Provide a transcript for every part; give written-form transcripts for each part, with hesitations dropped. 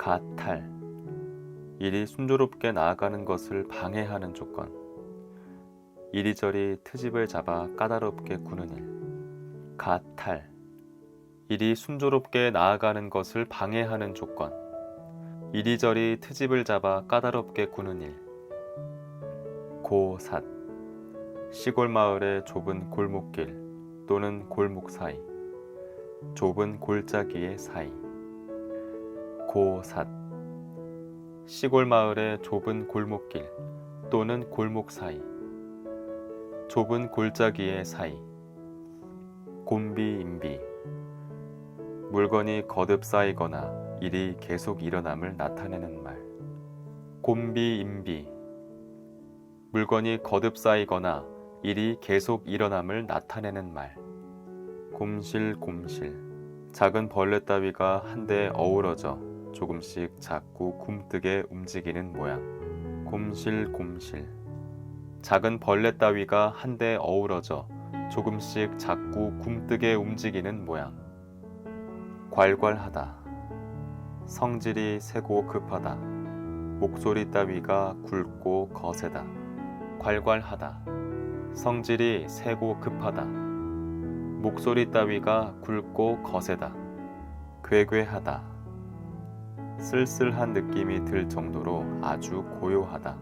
가탈, 일이 순조롭게 나아가는 것을 방해하는 조건. 이리저리 트집을 잡아 까다롭게 구는 일. 가탈, 일이 순조롭게 나아가는 것을 방해하는 조건. 이리저리 트집을 잡아 까다롭게 구는 일. 고삿, 시골 마을의 좁은 골목길 또는 골목 사이, 좁은 골짜기의 사이. 고삿, 시골 마을의 좁은 골목길 또는 골목 사이, 좁은 골짜기의 사이. 곤비임비, 물건이 거듭 쌓이거나 일이 계속 일어남을 나타내는 말. 곤비임비, 물건이 거듭 쌓이거나 일이 계속 일어남을 나타내는 말. 곰실곰실, 작은 벌레 따위가 한데 어우러져 조금씩 자꾸 굼뜨게 움직이는 모양. 곰실곰실, 작은 벌레 따위가 한데 어우러져 조금씩 자꾸 굼뜨게 움직이는 모양. 괄괄하다, 성질이 세고 급하다, 목소리 따위가 굵고 거세다. 괄괄하다, 성질이 세고 급하다, 목소리 따위가 굵고 거세다. 괴괴하다, 쓸쓸한 느낌이 들 정도로 아주 고요하다.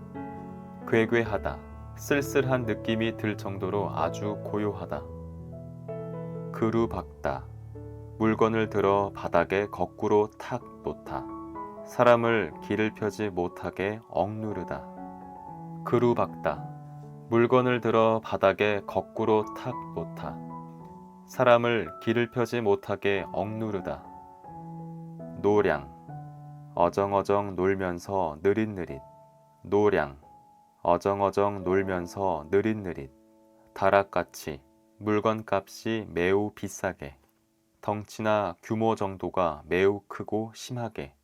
괴괴하다, 쓸쓸한 느낌이 들 정도로 아주 고요하다. 그루박다, 물건을 들어 바닥에 거꾸로 탁 놓다. 사람을 길을 펴지 못하게 억누르다. 그루박다, 물건을 들어 바닥에 거꾸로 탁 놓다. 사람을 길을 펴지 못하게 억누르다. 노량, 어정어정 놀면서 느릿느릿. 노량, 어정어정 놀면서 느릿느릿. 다락같이, 물건값이 매우 비싸게. 덩치나 규모 정도가 매우 크고 심하게.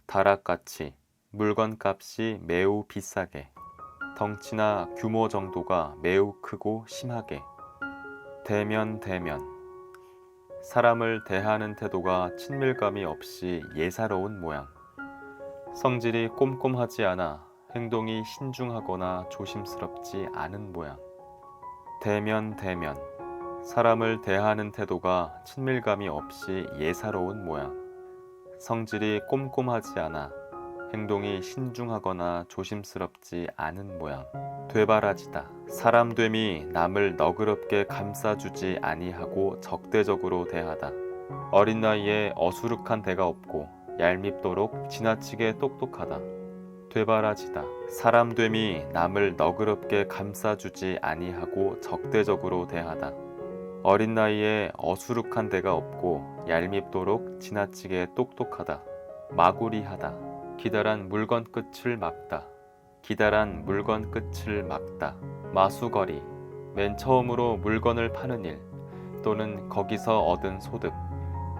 다락같이, 물건값이 매우 비싸게. 덩치나 규모 정도가 매우 크고 심하게. 대면대면, 사람을 대하는 태도가 친밀감이 없이 예사로운 모양. 성질이 꼼꼼하지 않아 행동이 신중하거나 조심스럽지 않은 모양. 대면대면, 사람을 대하는 태도가 친밀감이 없이 예사로운 모양. 성질이 꼼꼼하지 않아 행동이 신중하거나 조심스럽지 않은 모양. 되바라지다, 사람됨이 남을 너그럽게 감싸주지 아니하고 적대적으로 대하다. 어린 나이에 어수룩한 데가 없고 얄밉도록 지나치게 똑똑하다. 되바라지다, 사람됨이 남을 너그럽게 감싸주지 아니하고 적대적으로 대하다. 어린 나이에 어수룩한 데가 없고 얄밉도록 지나치게 똑똑하다. 마구리하다, 기다란 물건 끝을 막다. 기다란 물건 끝을 막다. 마수거리, 맨 처음으로 물건을 파는 일 또는 거기서 얻은 소득.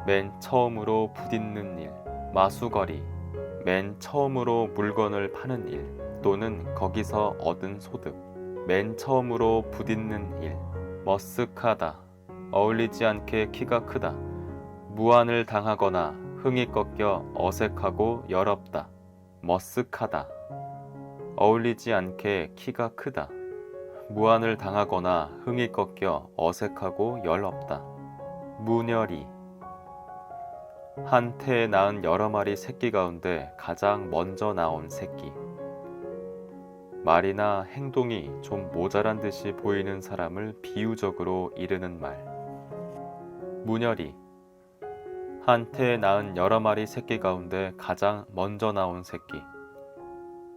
맨 처음으로 부딛는 일. 마수거리, 맨 처음으로 물건을 파는 일 또는 거기서 얻은 소득. 맨 처음으로 부딛는 일. 머쓱하다, 어울리지 않게 키가 크다. 무안을 당하거나 흥이 꺾여 어색하고 열없다. 머쓱하다, 어울리지 않게 키가 크다. 무안을 당하거나 흥이 꺾여 어색하고 열없다. 무녀리, 한 태에 낳은 여러 마리 새끼 가운데 가장 먼저 나온 새끼. 말이나 행동이 좀 모자란 듯이 보이는 사람을 비유적으로 이르는 말. 무녀리, 한 태에 낳은 여러 마리 새끼 가운데 가장 먼저 나온 새끼.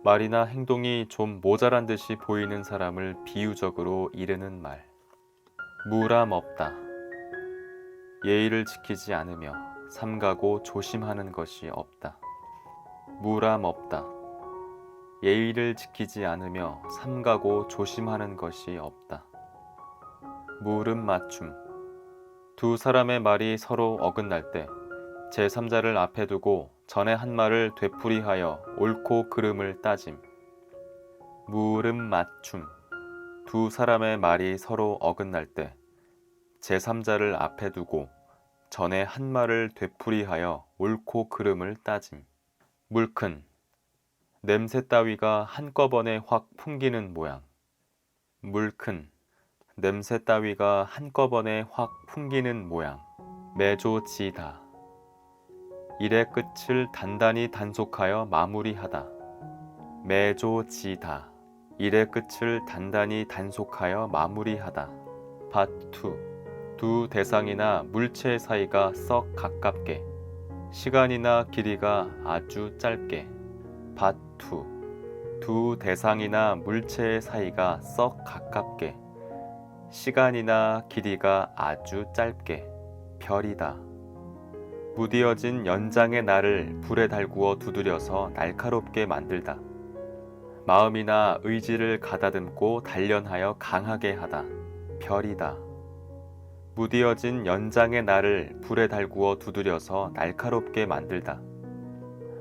말이나 행동이 좀 모자란 듯이 보이는 사람을 비유적으로 이르는 말. 무람없다, 예의를 지키지 않으며 삼가고 조심하는 것이 없다. 무람없다, 예의를 지키지 않으며 삼가고 조심하는 것이 없다. 물음맞춤, 두 사람의 말이 서로 어긋날 때 제3자를 앞에 두고 전에 한 말을 되풀이하여 옳고 그름을 따짐. 물음맞춤, 두 사람의 말이 서로 어긋날 때 제3자를 앞에 두고 전에 한 말을 되풀이하여 옳고 그름을 따짐. 물큰, 냄새 따위가 한꺼번에 확 풍기는 모양. 물큰, 냄새 따위가 한꺼번에 확 풍기는 모양. 매조지다, 일의 끝을 단단히 단속하여 마무리하다. 매조지다, 일의 끝을 단단히 단속하여 마무리하다. 밭투, 두 대상이나 물체 사이가 썩 가깝게, 시간이나 길이가 아주 짧게. 밭투, 두 대상이나 물체의 사이가 썩 가깝게, 시간이나 길이가 아주 짧게. 별이다, 무디어진 연장의 날을 불에 달구어 두드려서 날카롭게 만들다. 마음이나 의지를 가다듬고 단련하여 강하게 하다. 별이다, 무디어진 연장의 날을 불에 달구어 두드려서 날카롭게 만들다.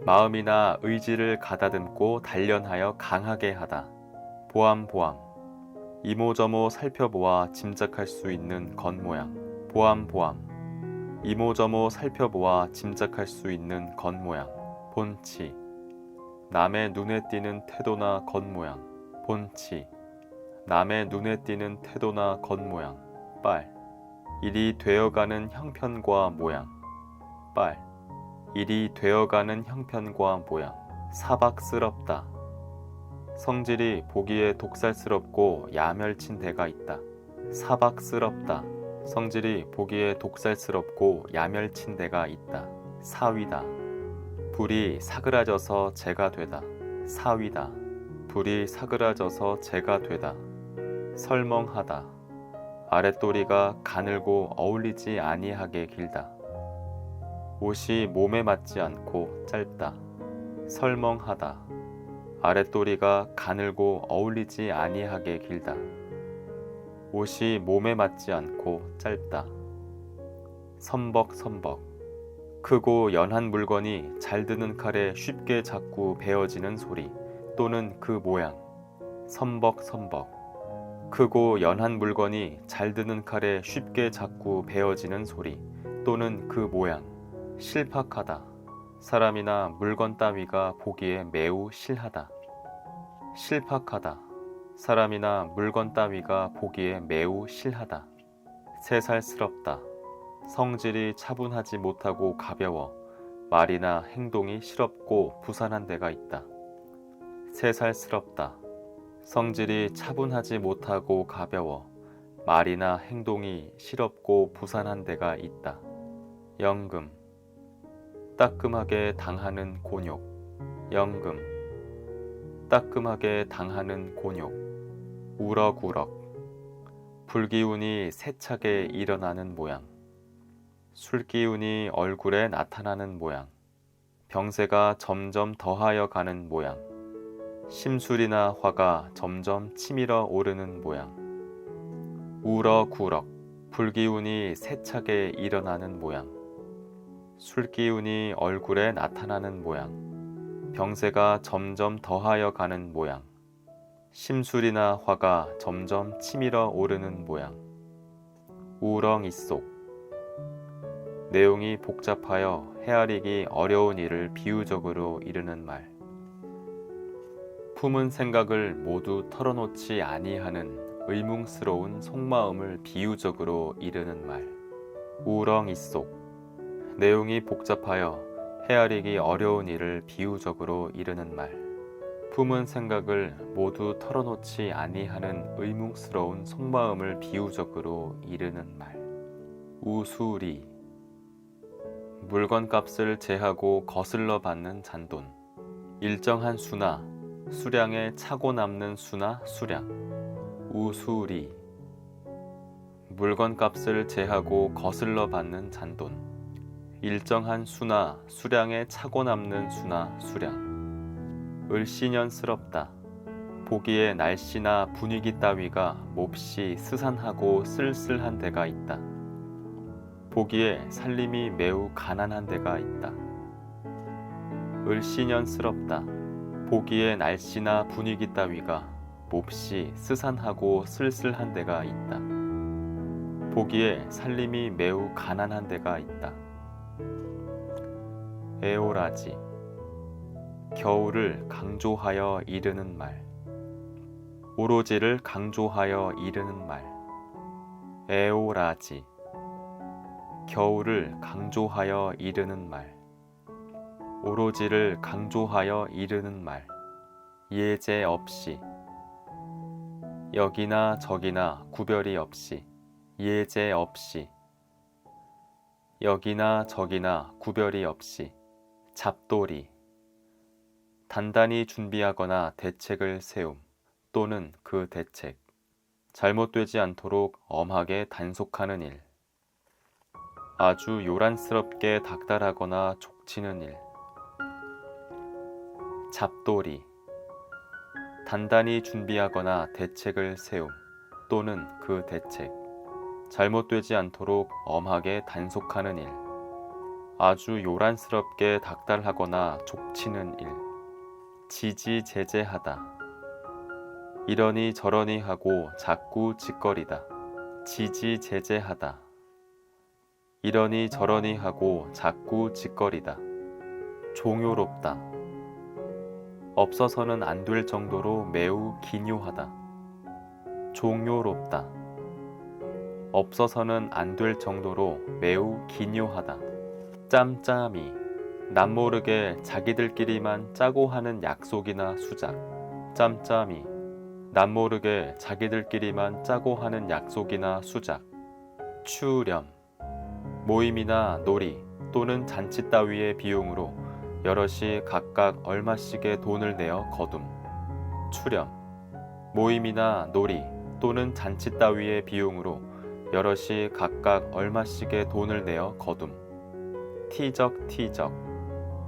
마음이나 의지를 가다듬고 단련하여 강하게 하다. 보암보암, 이모저모 살펴보아 짐작할 수 있는 겉모양. 보암보암, 이모저모 살펴보아 짐작할 수 있는 겉모양. 본치, 남의 눈에 띄는 태도나 겉모양. 본치, 남의 눈에 띄는 태도나 겉모양. 빨, 일이 되어가는 형편과 모양. 빨, 일이 되어가는 형편과 모양. 사박스럽다, 성질이 보기에 독살스럽고 야멸친 데가 있다. 사박스럽다, 성질이 보기에 독살스럽고 야멸친 데가 있다. 사위다, 불이 사그라져서 재가 되다. 사위다, 불이 사그라져서 재가 되다. 설멍하다, 아랫도리가 가늘고 어울리지 아니하게 길다. 옷이 몸에 맞지 않고 짧다. 설멍하다, 아랫도리가 가늘고 어울리지 아니하게 길다. 옷이 몸에 맞지 않고 짧다. 선벅선벅, 크고 연한 물건이 잘 드는 칼에 쉽게 자꾸 베어지는 소리 또는 그 모양. 선벅선벅, 크고 연한 물건이 잘 드는 칼에 쉽게 자꾸 베어지는 소리 또는 그 모양. 실팍하다, 사람이나 물건 따위가 보기에 매우 실하다. 실팍하다, 사람이나 물건 따위가 보기에 매우 실하다. 새살스럽다, 성질이 차분하지 못하고 가벼워 말이나 행동이 실없고 부산한 데가 있다. 새살스럽다, 성질이 차분하지 못하고 가벼워 말이나 행동이 실없고 부산한 데가 있다. 영금, 따끔하게 당하는 곤욕. 영금, 따끔하게 당하는 곤욕. 우럭우럭, 불기운이 세차게 일어나는 모양. 술기운이 얼굴에 나타나는 모양. 병세가 점점 더하여 가는 모양. 심술이나 화가 점점 치밀어 오르는 모양. 우럭우럭, 불기운이 세차게 일어나는 모양. 술기운이 얼굴에 나타나는 모양. 병세가 점점 더하여 가는 모양. 심술이나 화가 점점 치밀어 오르는 모양. 우렁이 속, 내용이 복잡하여 헤아리기 어려운 일을 비유적으로 이르는 말. 품은 생각을 모두 털어놓지 아니하는 의문스러운 속마음을 비유적으로 이르는 말. 우렁이 속, 내용이 복잡하여 헤아리기 어려운 일을 비유적으로 이르는 말. 품은 생각을 모두 털어놓지 아니하는 의문스러운 속마음을 비유적으로 이르는 말. 우수리, 물건값을 제하고 거슬러 받는 잔돈. 일정한 수나 수량에 차고 남는 수나 수량. 우수리, 물건값을 제하고 거슬러 받는 잔돈. 일정한 수나 수량에 차고 남는 수나 수량. 을씨년스럽다, 보기에 날씨나 분위기 따위가 몹시 스산하고 쓸쓸한 데가 있다. 보기에 살림이 매우 가난한 데가 있다. 을씨년스럽다, 보기에 날씨나 분위기 따위가 몹시 스산하고 쓸쓸한 데가 있다. 보기에 살림이 매우 가난한 데가 있다. 에오라지, 겨울을 강조하여 이르는 말. 오로지를 강조하여 이르는 말. 에오라지. 겨울을 강조하여 이르는 말. 오로지를 강조하여 이르는 말. 예제 없이. 여기나 저기나 구별이 없이. 예제 없이. 여기나 저기나 구별이 없이. 잡돌이. 단단히 준비하거나 대책을 세움 또는 그 대책. 잘못되지 않도록 엄하게 단속하는 일. 아주 요란스럽게 닥달하거나 족치는 일. 잡돌이. 단단히 준비하거나 대책을 세움 또는 그 대책. 잘못되지 않도록 엄하게 단속하는 일. 아주 요란스럽게 닥달하거나 족치는 일. 지지제재하다. 이러니 저러니 하고 자꾸 짓거리다. 지지제재하다. 이러니 저러니 하고 자꾸 짓거리다. 종요롭다. 없어서는 안 될 정도로 매우 기묘하다. 종요롭다. 없어서는 안 될 정도로 매우 기묘하다. 짬짬이. 남모르게 자기들끼리만 짜고 하는 약속이나 수작. 짬짬이. 남모르게 자기들끼리만 짜고 하는 약속이나 수작. 추렴. 모임이나 놀이 또는 잔치 따위의 비용으로 여럿이 각각 얼마씩의 돈을 내어 거둠. 추렴. 모임이나 놀이 또는 잔치 따위의 비용으로 여럿이 각각 얼마씩의 돈을 내어 거둠. 티적티적.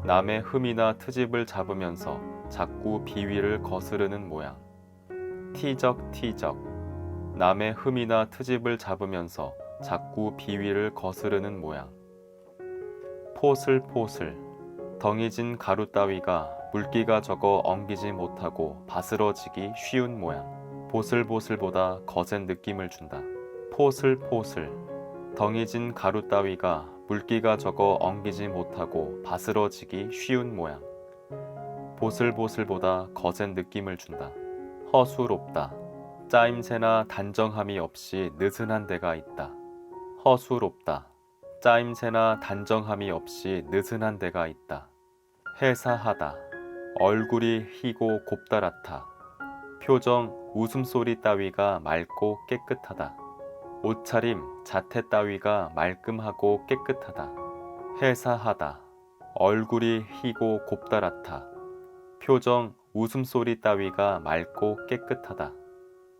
남의 흠이나 트집을 잡으면서 자꾸 비위를 거스르는 모양. 티적티적. 남의 흠이나 트집을 잡으면서 자꾸 비위를 거스르는 모양. 포슬포슬. 덩이진 가루 따위가 물기가 적어 엉기지 못하고 바스러지기 쉬운 모양. 보슬보슬보다 거센 느낌을 준다. 포슬포슬. 덩이진 가루 따위가 물기가 적어 엉기지 못하고 바스러지기 쉬운 모양. 보슬보슬보다 거센 느낌을 준다. 허술롭다. 짜임새나 단정함이 없이 느슨한 데가 있다. 허술롭다. 짜임새나 단정함이 없이 느슨한 데가 있다. 해사하다. 얼굴이 희고 곱다랗다. 표정, 웃음소리 따위가 맑고 깨끗하다. 옷차림, 자태 따위가 말끔하고 깨끗하다. 해사하다. 얼굴이 희고 곱다랗다. 표정, 웃음소리 따위가 맑고 깨끗하다.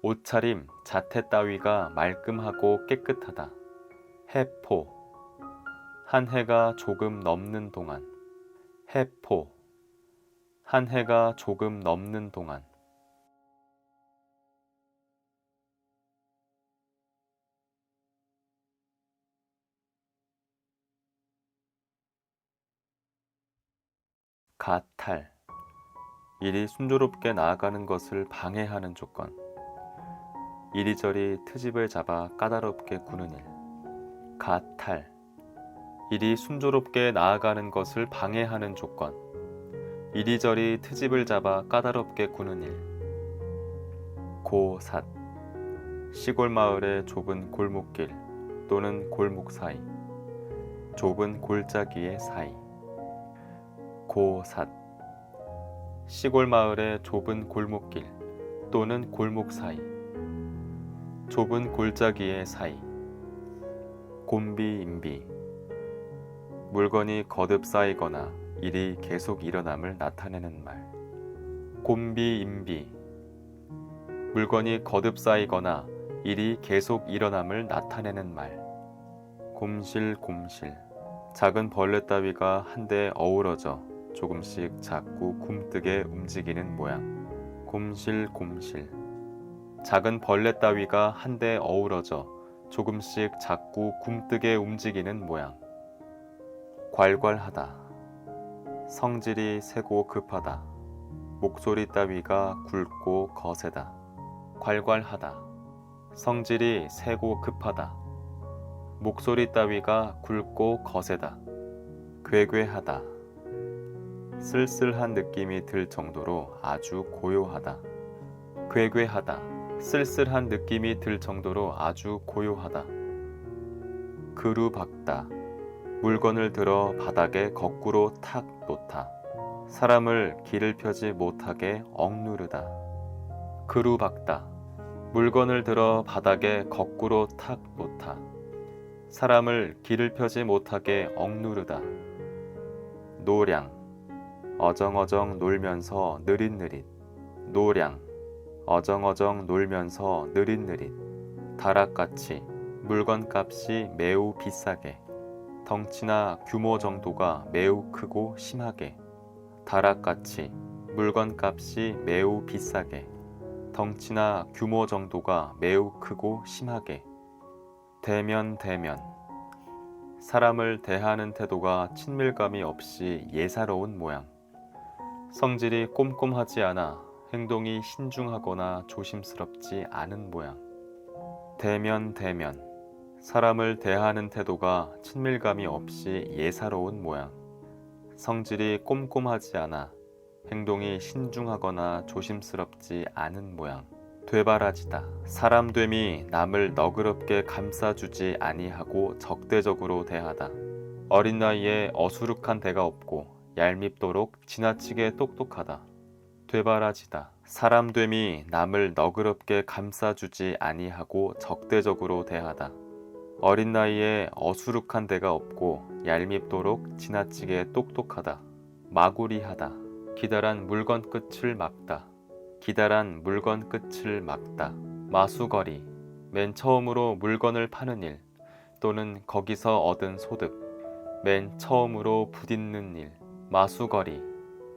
옷차림, 자태 따위가 말끔하고 깨끗하다. 해포. 한 해가 조금 넘는 동안. 해포. 한 해가 조금 넘는 동안. 가탈. 일이 순조롭게 나아가는 것을 방해하는 조건. 이리저리 트집을 잡아 까다롭게 구는 일. 가탈. 일이 순조롭게 나아가는 것을 방해하는 조건. 이리저리 트집을 잡아 까다롭게 구는 일. 고삿. 시골 마을의 좁은 골목길 또는 골목 사이. 좁은 골짜기의 사이. 고삿. 시골 마을의 좁은 골목길 또는 골목 사이. 좁은 골짜기의 사이. 곤비인비. 물건이 거듭 쌓이거나 일이 계속 일어남을 나타내는 말. 곤비인비. 물건이 거듭 쌓이거나 일이 계속 일어남을 나타내는 말. 곰실곰실. 작은 벌레 따위가 한데 어우러져 조금씩 자꾸 굼뜨게 움직이는 모양. 곰실곰실. 작은 벌레 따위가 한데 어우러져 조금씩 자꾸 굼뜨게 움직이는 모양. 괄괄하다. 성질이 세고 급하다. 목소리 따위가 굵고 거세다. 괄괄하다. 성질이 세고 급하다. 목소리 따위가 굵고 거세다. 괴괴하다. 쓸쓸한 느낌이 들 정도로 아주 고요하다. 괴괴하다. 쓸쓸한 느낌이 들 정도로 아주 고요하다. 그루박다. 물건을 들어 바닥에 거꾸로 탁 놓다. 사람을 길을 펴지 못하게 억누르다. 그루박다. 물건을 들어 바닥에 거꾸로 탁 놓다. 사람을 길을 펴지 못하게 억누르다. 노량. 어정어정 놀면서 느릿느릿. 노량. 어정어정 놀면서 느릿느릿. 다락같이 물건값이 매우 비싸게. 덩치나 규모 정도가 매우 크고 심하게. 다락같이 물건값이 매우 비싸게. 덩치나 규모 정도가 매우 크고 심하게. 대면. 사람을 대하는 태도가 친밀감이 없이 예사로운 모양. 성질이 꼼꼼하지 않아 행동이 신중하거나 조심스럽지 않은 모양. 대면. 사람을 대하는 태도가 친밀감이 없이 예사로운 모양. 성질이 꼼꼼하지 않아 행동이 신중하거나 조심스럽지 않은 모양. 되바라지다. 사람됨이 남을 너그럽게 감싸주지 아니하고 적대적으로 대하다. 어린 나이에 어수룩한 데가 없고 얄밉도록 지나치게 똑똑하다. 되바라지다. 사람됨이 남을 너그럽게 감싸주지 아니하고 적대적으로 대하다. 어린 나이에 어수룩한 데가 없고 얄밉도록 지나치게 똑똑하다. 마구리하다. 기다란 물건 끝을 막다. 기다란 물건 끝을 막다. 마수거리. 맨 처음으로 물건을 파는 일 또는 거기서 얻은 소득. 맨 처음으로 부딪는 일. 마수거리.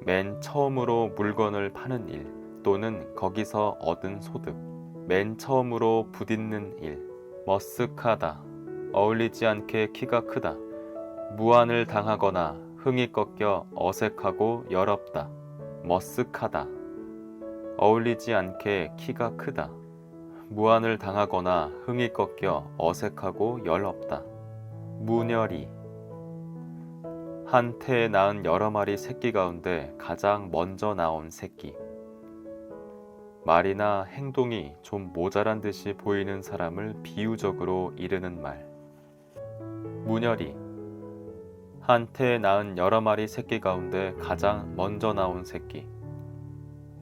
맨 처음으로 물건을 파는 일 또는 거기서 얻은 소득. 맨 처음으로 부딪는 일. 머쓱하다. 어울리지 않게 키가 크다. 무안을 당하거나 흥이 꺾여 어색하고 열없다. 머쓱하다. 어울리지 않게 키가 크다. 무안을 당하거나 흥이 꺾여 어색하고 열없다. 무녀리. 한 태에 낳은 여러 마리 새끼 가운데 가장 먼저 나온 새끼. 말이나 행동이 좀 모자란 듯이 보이는 사람을 비유적으로 이르는 말. 무녀리. 한 태에 낳은 여러 마리 새끼 가운데 가장 먼저 나온 새끼.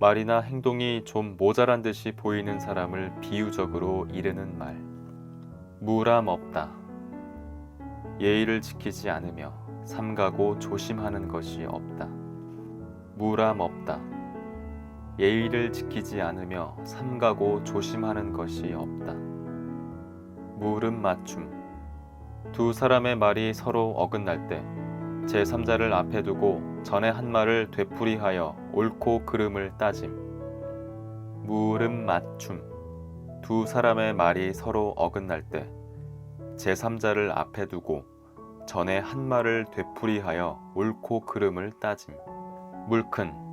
말이나 행동이 좀 모자란 듯이 보이는 사람을 비유적으로 이르는 말. 무람 없다. 예의를 지키지 않으며 삼가고 조심하는 것이 없다. 무람 없다. 예의를 지키지 않으며 삼가고 조심하는 것이 없다. 물음 맞춤. 두 사람의 말이 서로 어긋날 때 제3자를 앞에 두고 전에 한 말을 되풀이하여 옳고 그름을 따짐. 물음 맞춤. 두 사람의 말이 서로 어긋날 때 제3자를 앞에 두고 전에 한 말을 되풀이하여 옳고 그름을 따짐. 물큰.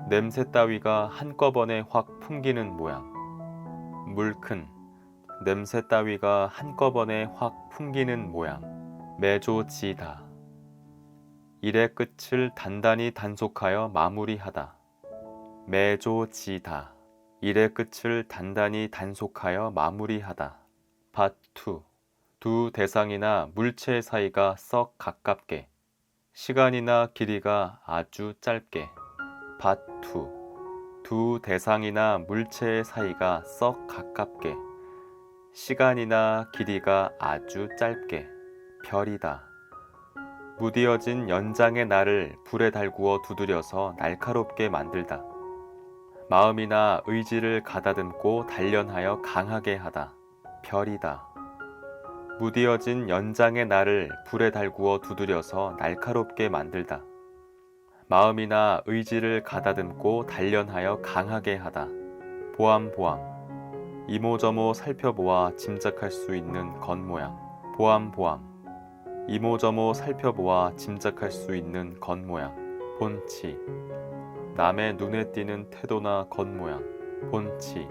냄새 따위가 한꺼번에 확 풍기는 모양. 물큰. 냄새 따위가 한꺼번에 확 풍기는 모양. 매조지다. 일의 끝을 단단히 단속하여 마무리하다. 매조지다. 일의 끝을 단단히 단속하여 마무리하다. 밭투. 두 대상이나 물체 사이가 썩 가깝게. 시간이나 길이가 아주 짧게. 밭투. 두 대상이나 물체의 사이가 썩 가깝게. 시간이나 길이가 아주 짧게. 별이다. 무디어진 연장의 날을 불에 달구어 두드려서 날카롭게 만들다. 마음이나 의지를 가다듬고 단련하여 강하게 하다. 별이다. 무디어진 연장의 날을 불에 달구어 두드려서 날카롭게 만들다. 마음이나 의지를 가다듬고 단련하여 강하게 하다. 보암보암. 이모저모 살펴보아 짐작할 수 있는 겉모양. 보암보암. 이모저모 살펴보아 짐작할 수 있는 겉모양. 본치. 남의 눈에 띄는 태도나 겉모양. 본치.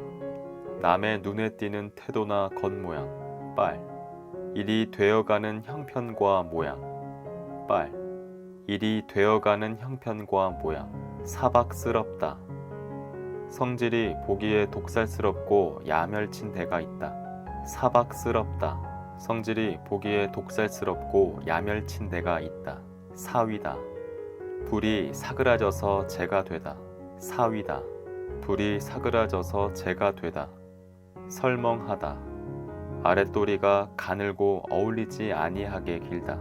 남의 눈에 띄는 태도나 겉모양. 빨. 일이 되어가는 형편과 모양. 빨. 일이 되어가는 형편과 모양, 사박스럽다. 성질이 보기에 독살스럽고 야멸친 데가 있다. 사박스럽다. 성질이 보기에 독살스럽고 야멸친 데가 있다. 사위다. 불이 사그라져서 재가 되다. 사위다. 불이 사그라져서 재가 되다. 설멍하다. 아랫도리가 가늘고 어울리지 아니하게 길다.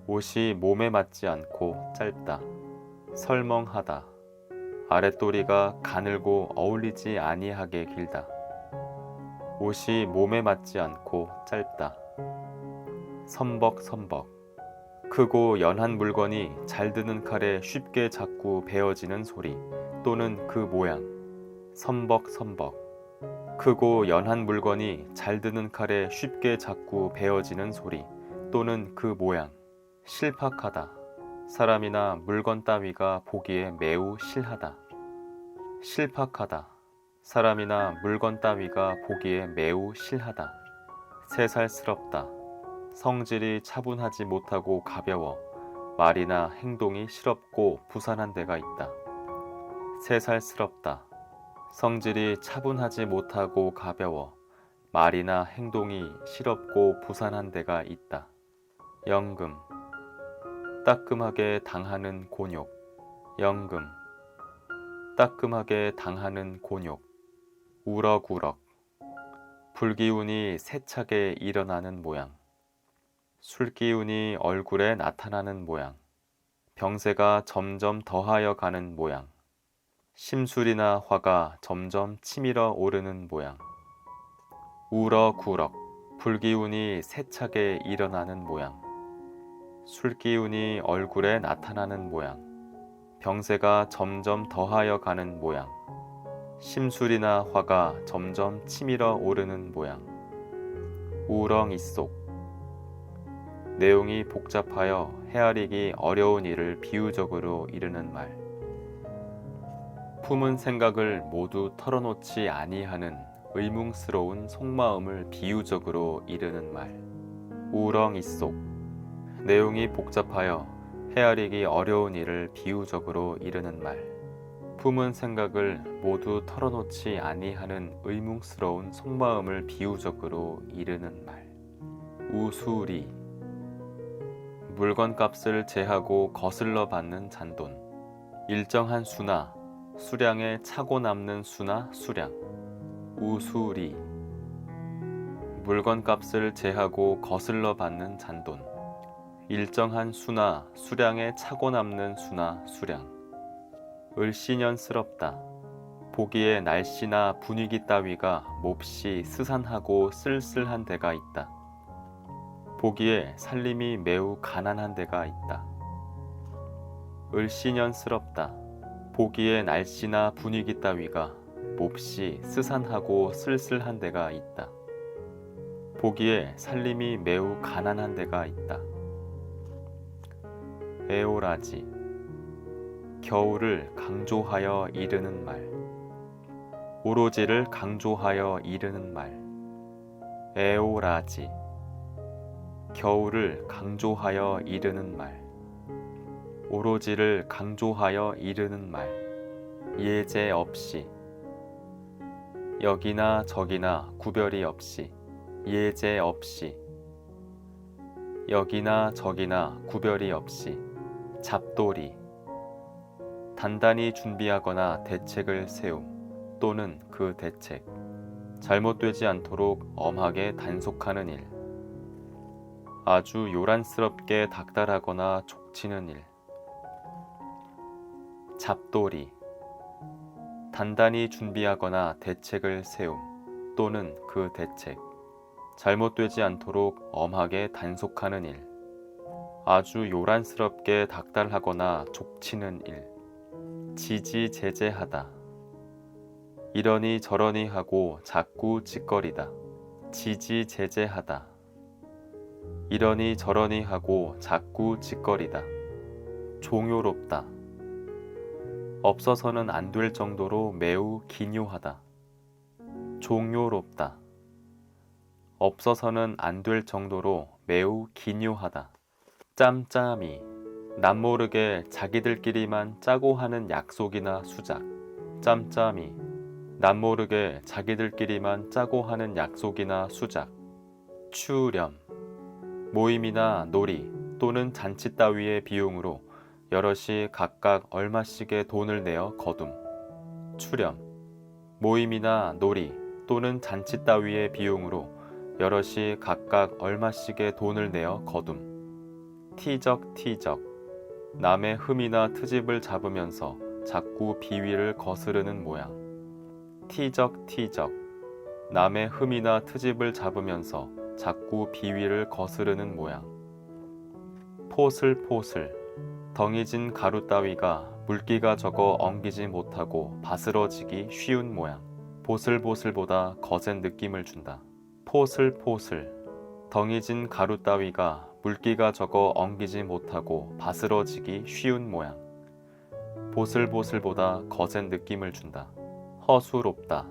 옷이 몸에 맞지 않고 짧다. 설멍하다. 아랫도리가 가늘고 어울리지 아니하게 길다. 옷이 몸에 맞지 않고 짧다. 선벅선벅. 크고 연한 물건이 잘 드는 칼에 쉽게 자꾸 베어지는 소리 또는 그 모양. 선벅선벅. 크고 연한 물건이 잘 드는 칼에 쉽게 자꾸 베어지는 소리 또는 그 모양. 실팍하다. 사람이나 물건 따위가 보기에 매우 실하다. 실팍하다. 사람이나 물건 따위가 보기에 매우 실하다. 새살스럽다. 성질이 차분하지 못하고 가벼워 말이나 행동이 실없고 부산한 데가 있다. 새살스럽다. 성질이 차분하지 못하고 가벼워 말이나 행동이 실없고 부산한 데가 있다. 영금. 따끔하게 당하는 곤욕. 영금. 따끔하게 당하는 곤욕. 우럭우럭. 불기운이 세차게 일어나는 모양. 술기운이 얼굴에 나타나는 모양. 병세가 점점 더하여 가는 모양. 심술이나 화가 점점 치밀어 오르는 모양. 우럭우럭. 불기운이 세차게 일어나는 모양. 술기운이 얼굴에 나타나는 모양. 병세가 점점 더하여 가는 모양. 심술이나 화가 점점 치밀어 오르는 모양. 우렁이쏙. 내용이 복잡하여 헤아리기 어려운 일을 비유적으로 이르는 말. 품은 생각을 모두 털어놓지 아니하는 의문스러운 속마음을 비유적으로 이르는 말. 우렁이쏙. 내용이 복잡하여 헤아리기 어려운 일을 비유적으로 이르는 말. 품은 생각을 모두 털어놓지 아니하는 의문스러운 속마음을 비유적으로 이르는 말. 우수리. 물건값을 제하고 거슬러 받는 잔돈. 일정한 수나 수량에 차고 남는 수나 수량. 우수리. 물건값을 제하고 거슬러 받는 잔돈. 일정한 수나 수량에 차고 남는 수나 수량. 을씨년스럽다. 보기에 날씨나 분위기 따위가 몹시 스산하고 쓸쓸한 데가 있다. 보기에 살림이 매우 가난한 데가 있다. 을씨년스럽다. 보기에 날씨나 분위기 따위가 몹시 스산하고 쓸쓸한 데가 있다. 보기에 살림이 매우 가난한 데가 있다. 에오라지. 겨울을 강조하여 이르는 말. 오로지를 강조하여 이르는 말. 에오라지. 겨울을 강조하여 이르는 말. 오로지를 강조하여 이르는 말. 예제 없이. 여기나 저기나 구별이 없이. 예제 없이. 여기나 저기나 구별이 없이. 잡돌이. 단단히 준비하거나 대책을 세움 또는 그 대책. 잘못되지 않도록 엄하게 단속하는 일. 아주 요란스럽게 닥달하거나 족치는 일. 잡돌이. 단단히 준비하거나 대책을 세움 또는 그 대책. 잘못되지 않도록 엄하게 단속하는 일. 아주 요란스럽게 닥달하거나 족치는 일. 지지제재하다. 이러니 저러니 하고 자꾸 짓거리다. 지지제재하다. 이러니 저러니 하고 자꾸 짓거리다. 종요롭다. 없어서는 안 될 정도로 매우 기묘하다. 종요롭다. 없어서는 안 될 정도로 매우 기묘하다. 짬짬이. 남모르게 자기들끼리만 짜고 하는 약속이나 수작. 짬짬이. 남모르게 자기들끼리만 짜고 하는 약속이나 수작. 추렴. 모임이나 놀이 또는 잔치 따위의 비용으로 여럿이 각각 얼마씩의 돈을 내어 거둠. 추렴. 모임이나 놀이 또는 잔치 따위의 비용으로 여럿이 각각 얼마씩의 돈을 내어 거둠. 티적티적. 남의 흠이나 트집을 잡으면서 자꾸 비위를 거스르는 모양. 티적티적. 남의 흠이나 트집을 잡으면서 자꾸 비위를 거스르는 모양. 포슬포슬. 덩이진 가루 따위가 물기가 적어 엉기지 못하고 바스러지기 쉬운 모양. 보슬보슬보다 거센 느낌을 준다. 포슬포슬. 덩이진 가루 따위가 물기가 적어 엉기지 못하고 바스러지기 쉬운 모양. 보슬보슬보다 거센 느낌을 준다. 허술옵다.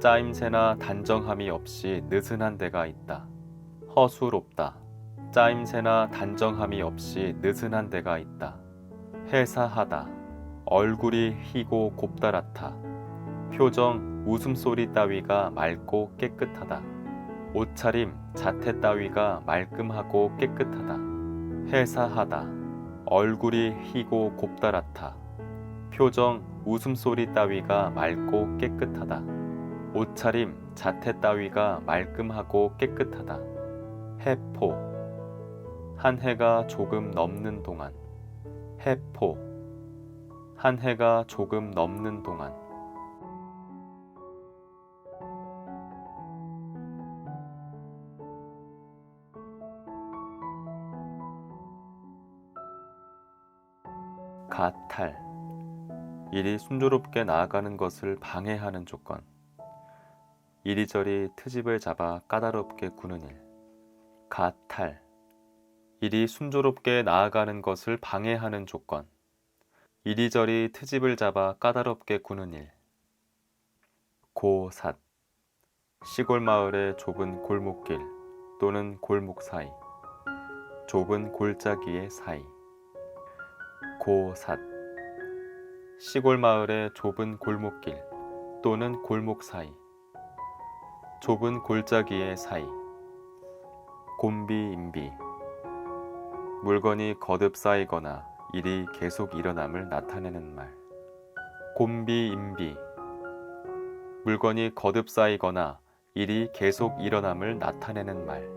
짜임새나 단정함이 없이 느슨한 데가 있다. 허술옵다. 짜임새나 단정함이 없이 느슨한 데가 있다. 해사하다. 얼굴이 희고 곱다랗다. 표정, 웃음소리 따위가 맑고 깨끗하다. 옷차림, 자태 따위가 말끔하고 깨끗하다. 해사하다. 얼굴이 희고 곱다랗다. 표정, 웃음소리 따위가 맑고 깨끗하다. 옷차림, 자태 따위가 말끔하고 깨끗하다. 해포. 한 해가 조금 넘는 동안. 해포. 한 해가 조금 넘는 동안. 가탈. 일이 순조롭게 나아가는 것을 방해하는 조건. 이리저리 트집을 잡아 까다롭게 구는 일. 가탈. 일이 순조롭게 나아가는 것을 방해하는 조건. 이리저리 트집을 잡아 까다롭게 구는 일. 고삿. 시골 마을의 좁은 골목길 또는 골목 사이. 좁은 골짜기의 사이. 고삿. 시골 마을의 좁은 골목길 또는 골목 사이. 좁은 골짜기의 사이. 곤비인비. 물건이 거듭 쌓이거나 일이 계속 일어남을 나타내는 말. 곤비인비. 물건이 거듭 쌓이거나 일이 계속 일어남을 나타내는 말.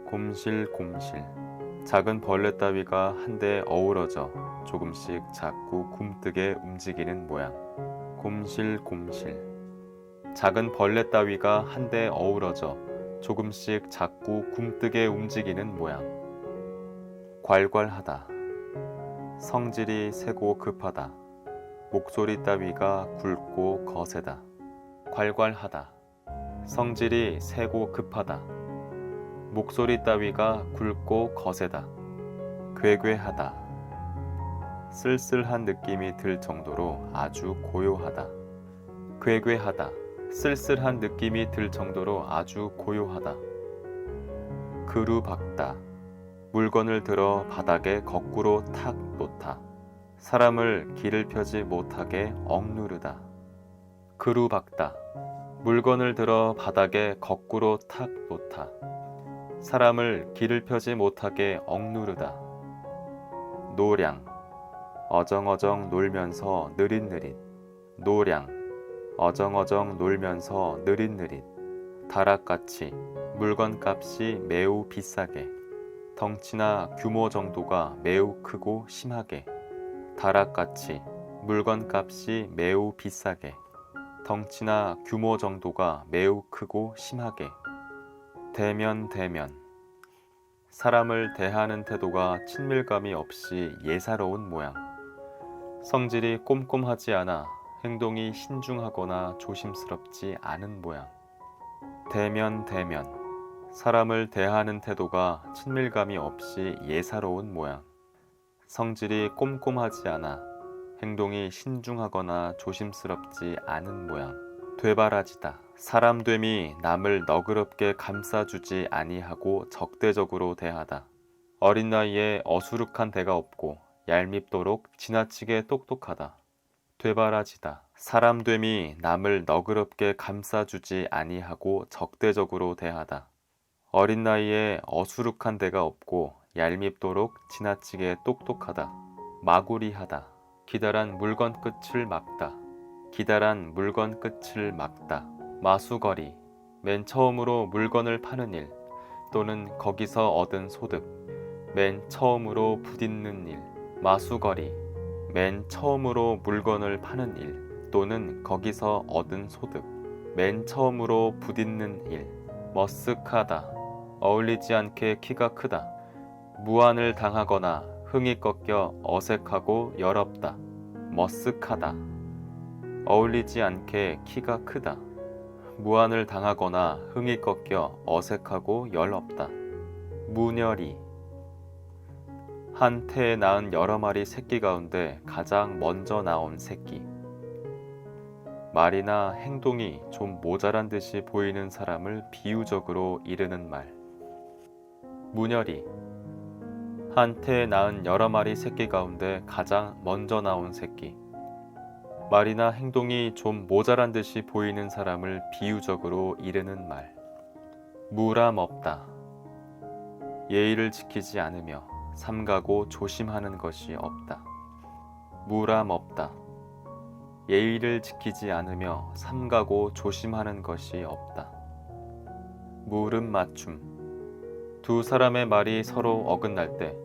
곰실곰실. 작은 벌레 따위가 한데 어우러져 조금씩 자꾸 굼뜨게 움직이는 모양. 곰실곰실. 작은 벌레 따위가 한데 어우러져 조금씩 자꾸 굼뜨게 움직이는 모양. 괄괄하다. 성질이 세고 급하다. 목소리 따위가 굵고 거세다. 괄괄하다. 성질이 세고 급하다. 목소리 따위가 굵고 거세다. 괴괴하다. 쓸쓸한 느낌이 들 정도로 아주 고요하다. 괴괴하다. 쓸쓸한 느낌이 들 정도로 아주 고요하다. 그루박다. 물건을 들어 바닥에 거꾸로 탁 놓다. 사람을 길을 펴지 못하게 억누르다. 그루박다. 물건을 들어 바닥에 거꾸로 탁 놓다. 사람을 길을 펴지 못하게 억누르다. 노량. 어정어정 놀면서 느릿느릿. 노량. 어정어정 놀면서 느릿느릿. 다락같이. 물건값이 매우 비싸게. 덩치나 규모 정도가 매우 크고 심하게. 다락같이. 물건값이 매우 비싸게. 덩치나 규모 정도가 매우 크고 심하게. 대면. 사람을 대하는 태도가 친밀감이 없이 예사로운 모양. 성질이 꼼꼼하지 않아 행동이 신중하거나 조심스럽지 않은 모양. 대면. 사람을 대하는 태도가 친밀감이 없이 예사로운 모양. 성질이 꼼꼼하지 않아 행동이 신중하거나 조심스럽지 않은 모양. 되바라지다. 사람됨이 남을 너그럽게 감싸주지 아니하고 적대적으로 대하다. 어린 나이에 어수룩한 데가 없고 얄밉도록 지나치게 똑똑하다. 되바라지다. 사람됨이 남을 너그럽게 감싸주지 아니하고 적대적으로 대하다. 어린 나이에 어수룩한 데가 없고 얄밉도록 지나치게 똑똑하다. 마구리하다. 기다란 물건 끝을 막다. 기다란 물건 끝을 막다. 마수거리. 맨 처음으로 물건을 파는 일 또는 거기서 얻은 소득. 맨 처음으로 부딪는 일. 마수거리. 맨 처음으로 물건을 파는 일 또는 거기서 얻은 소득. 맨 처음으로 부딪는 일. 머쓱하다. 어울리지 않게 키가 크다. 무안을 당하거나 흥이 꺾여 어색하고 열없다. 머쓱하다. 어울리지 않게 키가 크다. 무안을 당하거나 흥이 꺾여 어색하고 열없다. 무녀리. 한 태에 낳은 여러 마리 새끼 가운데 가장 먼저 나온 새끼. 말이나 행동이 좀 모자란 듯이 보이는 사람을 비유적으로 이르는 말. 무녀리. 한 태에 낳은 여러 마리 새끼 가운데 가장 먼저 나온 새끼. 말이나 행동이 좀 모자란 듯이 보이는 사람을 비유적으로 이르는 말. 무람없다. 예의를 지키지 않으며 삼가고 조심하는 것이 없다. 무람없다. 예의를 지키지 않으며 삼가고 조심하는 것이 없다. 물음맞춤. 두 사람의 말이 서로 어긋날 때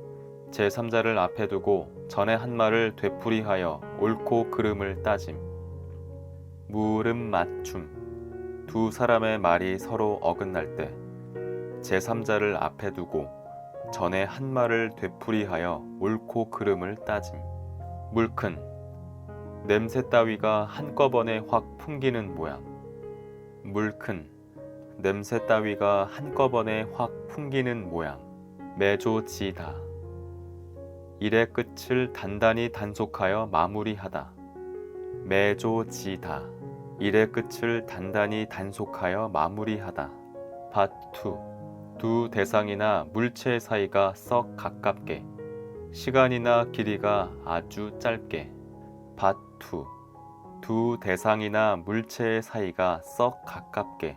제3자를 앞에 두고 전에 한 말을 되풀이하여 옳고 그름을 따짐. 물음맞춤. 두 사람의 말이 서로 어긋날 때 제3자를 앞에 두고 전에 한 말을 되풀이하여 옳고 그름을 따짐. 물큰. 냄새 따위가 한꺼번에 확 풍기는 모양. 물큰. 냄새 따위가 한꺼번에 확 풍기는 모양. 매조지다. 일의 끝을 단단히 단속하여 마무리하다. 매조지다. 일의 끝을 단단히 단속하여 마무리하다. 밭투. 두 대상이나 물체 사이가 썩 가깝게. 시간이나 길이가 아주 짧게. 밭투. 두 대상이나 물체의 사이가 썩 가깝게.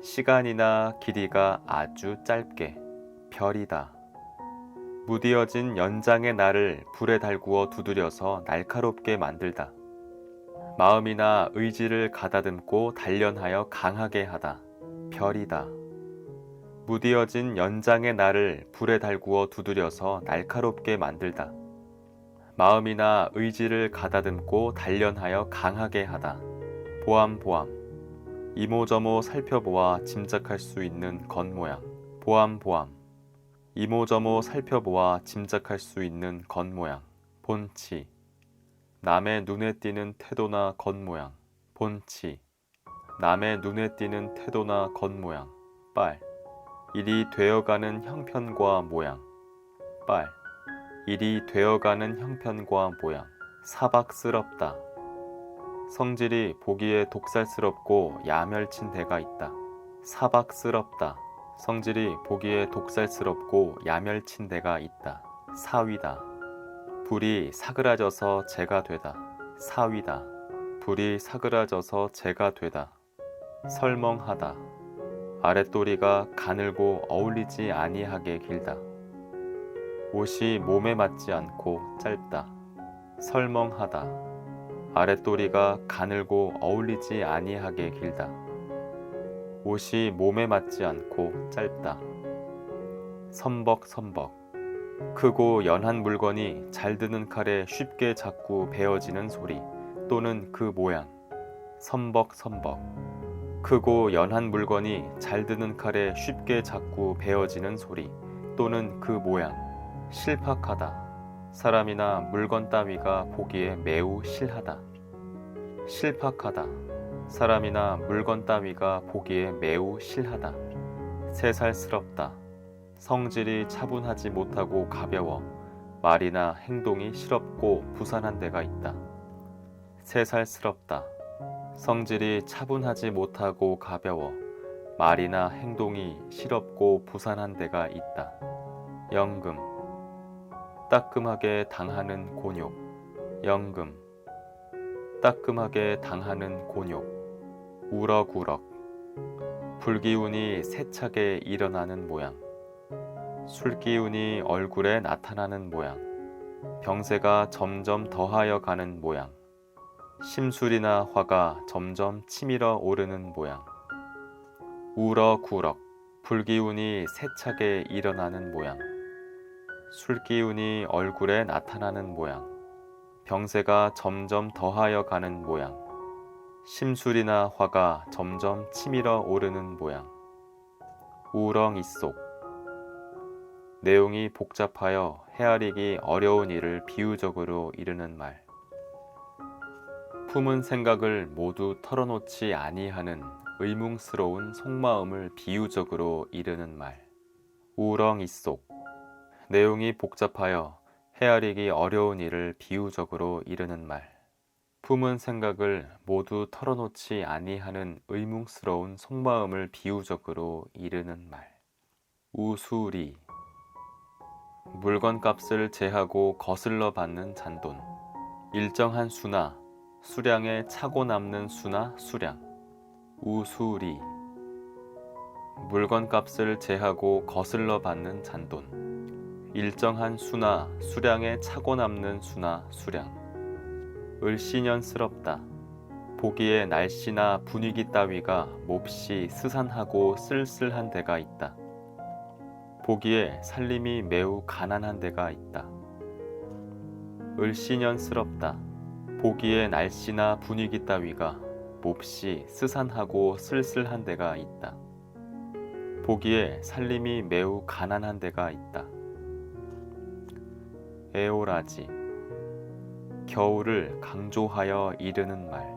시간이나 길이가 아주 짧게. 별이다. 무디어진 연장의 날을 불에 달구어 두드려서 날카롭게 만들다. 마음이나 의지를 가다듬고 단련하여 강하게 하다. 별이다. 무디어진 연장의 날을 불에 달구어 두드려서 날카롭게 만들다. 마음이나 의지를 가다듬고 단련하여 강하게 하다. 보암보암. 이모저모 살펴보아 짐작할 수 있는 겉모양. 보암보암. 이모저모 살펴보아 짐작할 수 있는 겉모양. 본치. 남의 눈에 띄는 태도나 겉모양. 본치. 남의 눈에 띄는 태도나 겉모양. 빨. 일이 되어가는 형편과 모양. 빨. 일이 되어가는 형편과 모양. 사박스럽다. 성질이 보기에 독살스럽고 야멸친 데가 있다. 사박스럽다. 성질이 보기에 독살스럽고 야멸친 데가 있다. 사위다. 불이 사그라져서 재가 되다. 사위다. 불이 사그라져서 재가 되다. 설멍하다. 아랫도리가 가늘고 어울리지 아니하게 길다. 옷이 몸에 맞지 않고 짧다. 설멍하다. 아랫도리가 가늘고 어울리지 아니하게 길다. 옷이 몸에 맞지 않고 짧다. 선벅선벅. 크고 연한 물건이 잘 드는 칼에 쉽게 자꾸 베어지는 소리 또는 그 모양. 선벅선벅. 크고 연한 물건이 잘 드는 칼에 쉽게 자꾸 베어지는 소리 또는 그 모양. 실팍하다. 사람이나 물건 따위가 보기에 매우 실하다. 실팍하다. 사람이나 물건 따위가 보기에 매우 실하다. 새살스럽다. 성질이 차분하지 못하고 가벼워 말이나 행동이 실없고 부산한 데가 있다. 새살스럽다. 성질이 차분하지 못하고 가벼워 말이나 행동이 실없고 부산한 데가 있다. 연금, 따끔하게 당하는 곤욕. 연금, 따끔하게 당하는 곤욕. 우럭우럭, 불기운이 세차게 일어나는 모양. 술기운이 얼굴에 나타나는 모양. 병세가 점점 더하여 가는 모양. 심술이나 화가 점점 치밀어 오르는 모양. 우럭우럭, 불기운이 세차게 일어나는 모양. 술기운이 얼굴에 나타나는 모양. 병세가 점점 더하여 가는 모양. 심술이나 화가 점점 치밀어 오르는 모양. 우렁이쏙, 내용이 복잡하여 헤아리기 어려운 일을 비유적으로 이르는 말. 품은 생각을 모두 털어놓지 아니하는 의문스러운 속마음을 비유적으로 이르는 말. 우렁이쏙, 내용이 복잡하여 헤아리기 어려운 일을 비유적으로 이르는 말. 품은 생각을 모두 털어놓지 아니하는 의문스러운 속마음을 비유적으로 이르는 말. 우수리, 물건값을 제하고 거슬러 받는 잔돈. 일정한 수나 수량에 차고 남는 수나 수량. 우수리, 물건값을 제하고 거슬러 받는 잔돈. 일정한 수나 수량에 차고 남는 수나 수량. 을씨년스럽다, 보기에 날씨나 분위기 따위가 몹시 스산하고 쓸쓸한 데가 있다. 보기에 살림이 매우 가난한 데가 있다. 을씨년스럽다, 보기에 날씨나 분위기 따위가 몹시 스산하고 쓸쓸한 데가 있다. 보기에 살림이 매우 가난한 데가 있다. 에오라지, 겨울을 강조하여 이르는 말.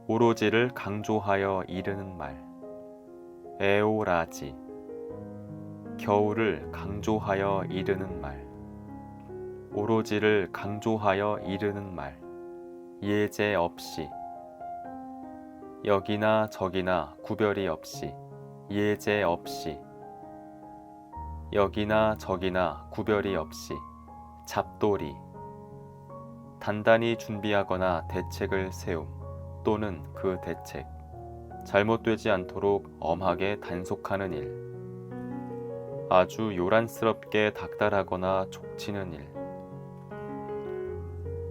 오로지를 강조하여 이르는 말. 에오라지, 겨울을 강조하여 이르는 말. 오로지를 강조하여 이르는 말. 예제 없이, 여기나 저기나 구별이 없이. 예제 없이, 여기나 저기나 구별이 없이. 잡돌이, 단단히 준비하거나 대책을 세움 또는 그 대책. 잘못되지 않도록 엄하게 단속하는 일. 아주 요란스럽게 닥달하거나 족치는 일.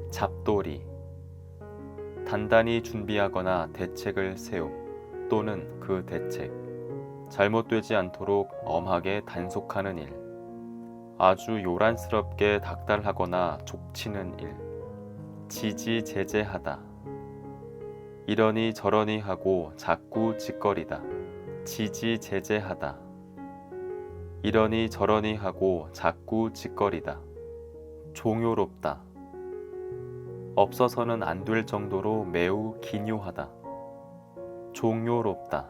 잡돌이, 단단히 준비하거나 대책을 세움 또는 그 대책. 잘못되지 않도록 엄하게 단속하는 일. 아주 요란스럽게 닥달하거나 족치는 일. 지지제재하다, 이러니 저러니 하고 자꾸 짓거리다. 지지제재하다, 이러니 저러니 하고 자꾸 짓거리다. 종요롭다, 없어서는 안 될 정도로 매우 기묘하다. 종요롭다,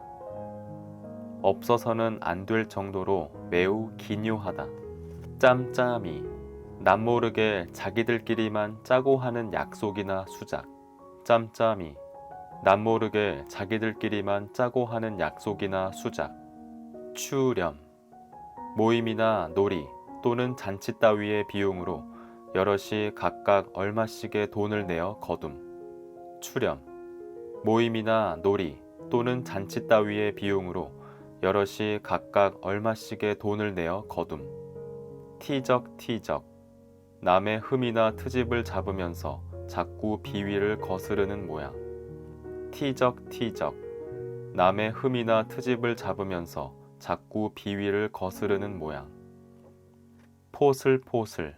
없어서는 안 될 정도로 매우 기묘하다. 짬짬이, 남모르게 자기들끼리만 짜고 하는 약속이나 수작. 짬짬이, 남모르게 자기들끼리만 짜고 하는 약속이나 수작. 추렴, 모임이나 놀이 또는 잔치 따위의 비용으로 여럿이 각각 얼마씩의 돈을 내어 거둠. 추렴, 모임이나 놀이 또는 잔치 따위의 비용으로 여럿이 각각 얼마씩의 돈을 내어 거둠. 티적티적, 남의 흠이나 트집을 잡으면서 자꾸 비위를 거스르는 모양. 티적티적, 남의 흠이나 트집을 잡으면서 자꾸 비위를 거스르는 모양. 포슬포슬,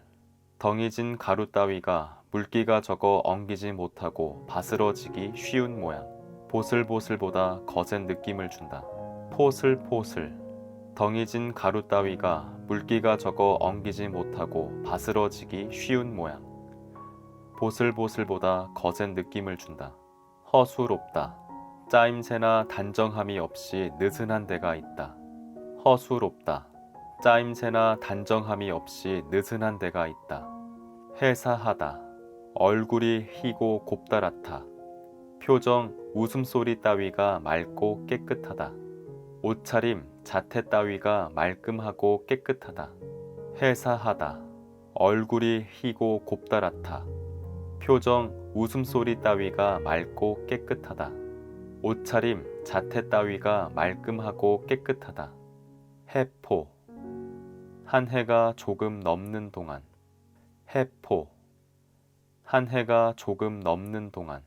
덩이진 가루 따위가 물기가 적어 엉기지 못하고 바스러지기 쉬운 모양. 보슬보슬보다 거센 느낌을 준다. 포슬포슬, 덩이진 가루 따위가 물기가 적어 엉기지 못하고 바스러지기 쉬운 모양. 보슬보슬보다 거센 느낌을 준다. 허수롭다, 짜임새나 단정함이 없이 느슨한 데가 있다. 허수롭다, 짜임새나 단정함이 없이 느슨한 데가 있다. 해사하다, 얼굴이 희고 곱다랗다. 표정, 웃음소리 따위가 맑고 깨끗하다. 옷차림, 자태 따위가 말끔하고 깨끗하다. 해사하다. 얼굴이 희고 곱다랗다. 표정, 웃음소리 따위가 맑고 깨끗하다. 옷차림, 자태 따위가 말끔하고 깨끗하다. 해포. 한 해가 조금 넘는 동안. 해포. 한 해가 조금 넘는 동안.